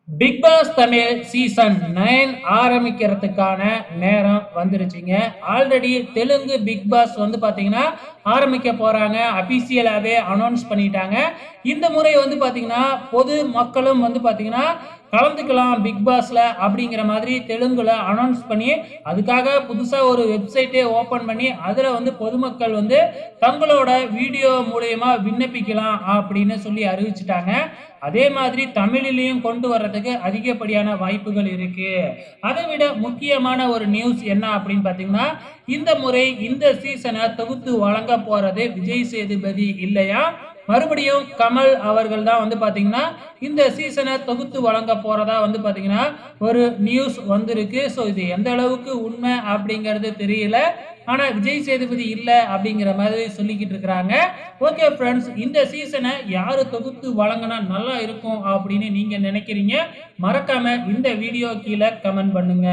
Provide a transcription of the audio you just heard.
Big pass Tamil season 9 ஆரம்பிக்கிறதுக்கான நேரம் வந்துருச்சுங்க. Already Telugu big pass வந்து பார்த்தீங்கன்னா, ஆரம்பிக்க போறாங்க. அபிஷியலாவே அனௌன்ஸ் பண்ணிட்டாங்க. இந்த முறை வந்து பார்த்தீங்கன்னா, பொது மக்களும் வந்து பார்த்தீங்கன்னா, கலந்துக்கலாம் பிக் பாஸ்ல அப்படிங்கிற மாதிரி தெலுங்குல அனௌன்ஸ் பண்ணி, அதுக்காக புதுசா ஒரு வெப்சைட்டே ஓப்பன் பண்ணி, அதுல வந்து பொதுமக்கள் வந்து தங்களோட வீடியோ மூலியமா விண்ணப்பிக்கலாம் அப்படின்னு சொல்லி அறிவிச்சுட்டாங்க. அதே மாதிரி தமிழிலையும் கொண்டு வர்றதுக்கு அதிகப்படியான வாய்ப்புகள் இருக்கு. அதை விட முக்கியமான ஒரு நியூஸ் என்ன அப்படின்னு பார்த்தீங்கன்னா, இந்த முறை இந்த சீசனை தொகுத்து வழங்க போறது விஜய் சேதுபதி இல்லையா, மறுபடியும் கமல் அவர்கள் தான் வந்து பார்த்தீங்கன்னா, இந்த சீசனை தொகுத்து வழங்க போறதா வந்து பார்த்தீங்கன்னா, ஒரு நியூஸ் வந்திருக்கு. ஸோ இது எந்த அளவுக்கு உண்மை அப்படிங்கிறது தெரியல. ஆனா விஜய் சேதுபதி இல்ல அப்படிங்கிற மாதிரி சொல்லிக்கிட்டு இருக்கிறாங்க. ஓகே ஃப்ரெண்ட்ஸ், இந்த சீசனை யாரு தொகுத்து வழங்கினா நல்லா இருக்கும் அப்படின்னு நீங்க நினைக்கிறீங்க? மறக்காம இந்த வீடியோ கீழே கமெண்ட் பண்ணுங்க.